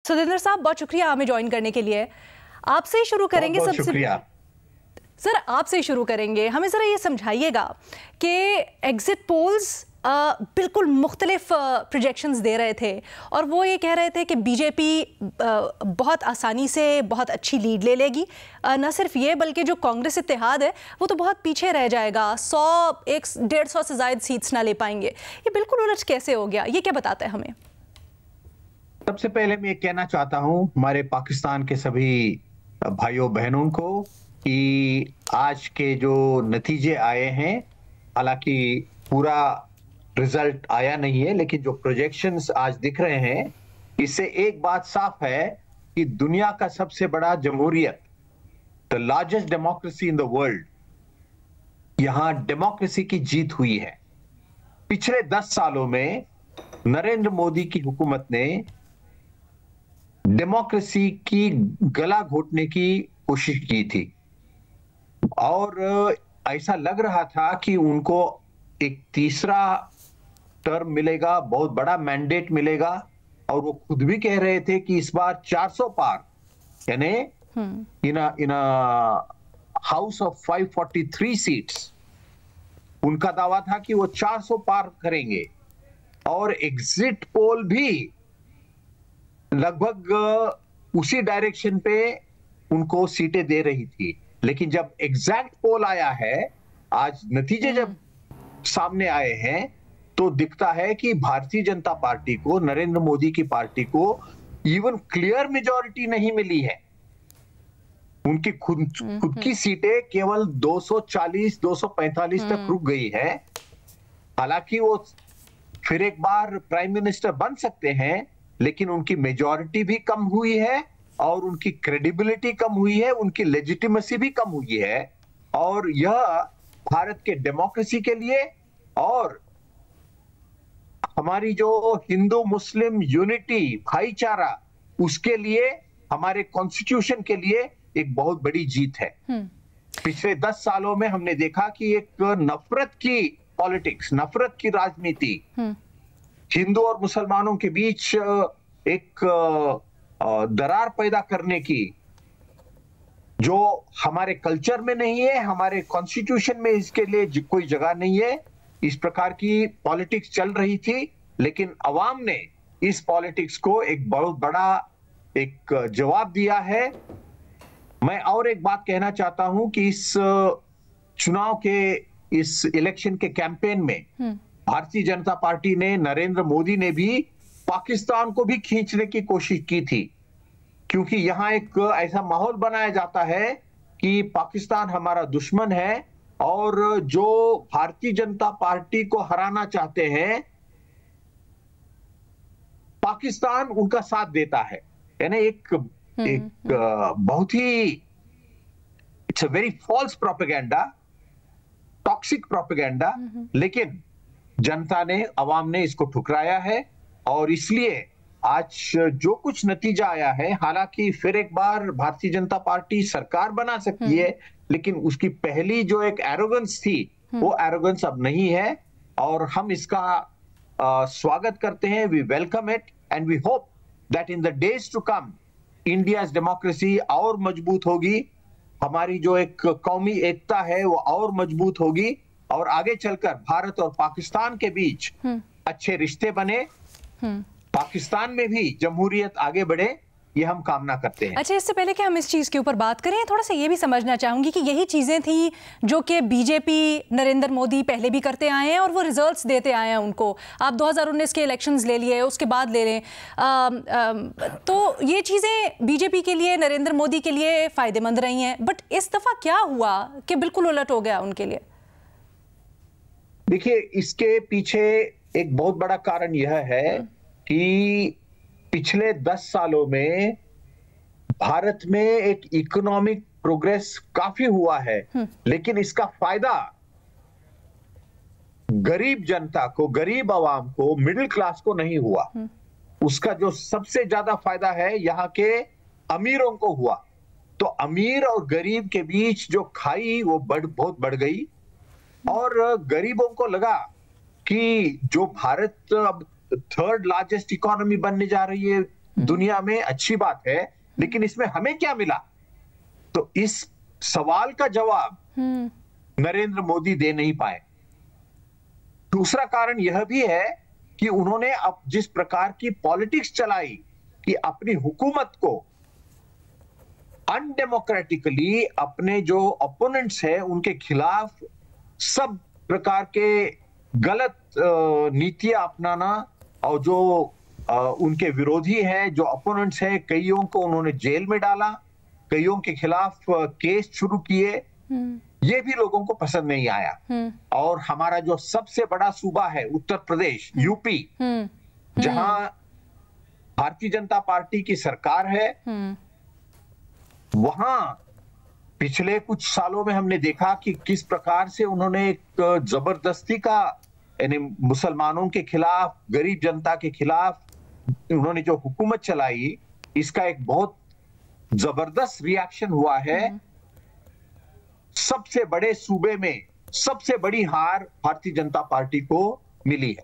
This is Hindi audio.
सुरेंद्र साहब, बहुत शुक्रिया हमें ज्वाइन करने के लिए। आपसे ही शुरू करेंगे। बहुत शुक्रिया सर, आपसे ही शुरू करेंगे। हमें ज़रा ये समझाइएगा कि एग्जिट पोल्स बिल्कुल मुख्तलिफ प्रोजेक्शंस दे रहे थे और वो ये कह रहे थे कि बीजेपी बहुत आसानी से बहुत अच्छी लीड ले लेगी। न सिर्फ ये बल्कि जो कांग्रेस इत्तेहाद है वो तो बहुत पीछे रह जाएगा, 100-150 से ज़ायद सीट्स ना ले पाएंगे। ये बिल्कुल उलट कैसे हो गया? ये क्या बताता है हमें? सबसे पहले मैं ये कहना चाहता हूं हमारे पाकिस्तान के सभी भाइयों बहनों को कि आज के जो नतीजे आए हैं, हालांकि पूरा रिजल्ट आया नहीं है, लेकिन जो प्रोजेक्शंस आज दिख रहे हैं, इससे एक बात साफ है कि दुनिया का सबसे बड़ा जमहूरियत, the largest democracy in the world, यहां डेमोक्रेसी की जीत हुई है। पिछले 10 सालों में नरेंद्र मोदी की हुकूमत ने डेमोक्रेसी की गला घोटने की कोशिश की थी और ऐसा लग रहा था कि उनको एक तीसरा टर्म मिलेगा, बहुत बड़ा मैंडेट मिलेगा, और वो खुद भी कह रहे थे कि इस बार 400 पार, यानी इन हाउस ऑफ 543 सीट्स, उनका दावा था कि वो 400 पार करेंगे। और एग्जिट पोल भी लगभग उसी डायरेक्शन पे उनको सीटें दे रही थी। लेकिन जब एग्जैक्ट पोल आया है, आज नतीजे जब सामने आए हैं, तो दिखता है कि भारतीय जनता पार्टी को, नरेंद्र मोदी की पार्टी को इवन क्लियर मेजॉरिटी नहीं मिली है। उनकी खुद की सीटें केवल 240-245 तक रुक गई है। हालांकि वो फिर एक बार प्राइम मिनिस्टर बन सकते हैं, लेकिन उनकी मेजॉरिटी भी कम हुई है और उनकी क्रेडिबिलिटी कम हुई है, उनकी लेजिटिमेसी भी कम हुई है। और यह भारत के डेमोक्रेसी के लिए और हमारी जो हिंदू मुस्लिम यूनिटी, भाईचारा, उसके लिए, हमारे कॉन्स्टिट्यूशन के लिए एक बहुत बड़ी जीत है। पिछले 10 सालों में हमने देखा कि एक नफरत की पॉलिटिक्स, नफरत की राजनीति, हिंदू और मुसलमानों के बीच एक दरार पैदा करने की, जो हमारे कल्चर में नहीं है, हमारे कॉन्स्टिट्यूशन में इसके लिए कोई जगह नहीं है। इस प्रकार की पॉलिटिक्स चल रही थी, लेकिन अवाम ने इस पॉलिटिक्स को एक बहुत बड़ा एक जवाब दिया है। मैं और एक बात कहना चाहता हूं कि इस चुनाव के, इस इलेक्शन के कैंपेन में भारतीय जनता पार्टी ने, नरेंद्र मोदी ने भी पाकिस्तान को भी खींचने की कोशिश की थी, क्योंकि यहां एक ऐसा माहौल बनाया जाता है कि पाकिस्तान हमारा दुश्मन है और जो भारतीय जनता पार्टी को हराना चाहते हैं, पाकिस्तान उनका साथ देता है। यानी एक बहुत ही, it's a very false propaganda, toxic propaganda, लेकिन जनता ने, अवाम ने इसको ठुकराया है। और इसलिए आज जो कुछ नतीजा आया है, हालांकि फिर एक बार भारतीय जनता पार्टी सरकार बना सकती है, लेकिन उसकी पहली जो एक एरोगेंस थी, वो एरोगेंस अब नहीं है और हम इसका स्वागत करते हैं। We welcome it and we hope that in the days to come India's democracy और मजबूत होगी, हमारी जो एक कौमी एकता है वो और मजबूत होगी और आगे चलकर भारत और पाकिस्तान के बीच अच्छे रिश्ते बने, पाकिस्तान में भी जमहूरियत आगे बढ़े, ये हम कामना करते हैं। अच्छा, इससे पहले कि हम इस चीज़ के ऊपर बात करें, थोड़ा सा ये भी समझना चाहूंगी कि यही चीज़ें थी जो कि बीजेपी, नरेंद्र मोदी पहले भी करते आए हैं और वो रिजल्ट्स देते आए हैं उनको। आप 2019 के इलेक्शंस ले लिए, उसके बाद ले लें, तो ये चीज़ें बीजेपी के लिए, नरेंद्र मोदी के लिए फ़ायदेमंद रही हैं। बट इस दफ़ा क्या हुआ कि बिल्कुल उलट हो गया उनके लिए? देखिए, इसके पीछे एक बहुत बड़ा कारण यह है कि पिछले 10 सालों में भारत में एक इकोनॉमिक प्रोग्रेस काफी हुआ है, लेकिन इसका फायदा गरीब जनता को, गरीब आवाम को, मिडिल क्लास को नहीं हुआ। उसका जो सबसे ज्यादा फायदा है यहाँ के अमीरों को हुआ। तो अमीर और गरीब के बीच जो खाई वो बहुत बढ़ गई और गरीबों को लगा कि जो भारत अब 3rd लार्जेस्ट इकोनॉमी बनने जा रही है दुनिया में अच्छी बात है, लेकिन इसमें हमें क्या मिला? तो इस सवाल का जवाब नरेंद्र मोदी दे नहीं पाए। दूसरा कारण यह भी है कि उन्होंने अब जिस प्रकार की पॉलिटिक्स चलाई कि अपनी हुकूमत को अनडेमोक्रेटिकली अपने जो ओपोनेंट्स हैं उनके खिलाफ सब प्रकार के गलत नीतियां अपनाना, और जो उनके विरोधी हैं, जो ओपोनेंट्स हैं, कईयों को उन्होंने जेल में डाला, कईयों के खिलाफ केस शुरू किए, ये भी लोगों को पसंद नहीं आया। और हमारा जो सबसे बड़ा सूबा है उत्तर प्रदेश, यूपी, जहां भारतीय जनता पार्टी की सरकार है, वहां पिछले कुछ सालों में हमने देखा कि किस प्रकार से उन्होंने एक जबरदस्ती का, यानी मुसलमानों के खिलाफ, गरीब जनता के खिलाफ उन्होंने जो हुकूमत चलाई, इसका एक बहुत जबरदस्त रिएक्शन हुआ है। सबसे बड़े सूबे में सबसे बड़ी हार भारतीय जनता पार्टी को मिली है।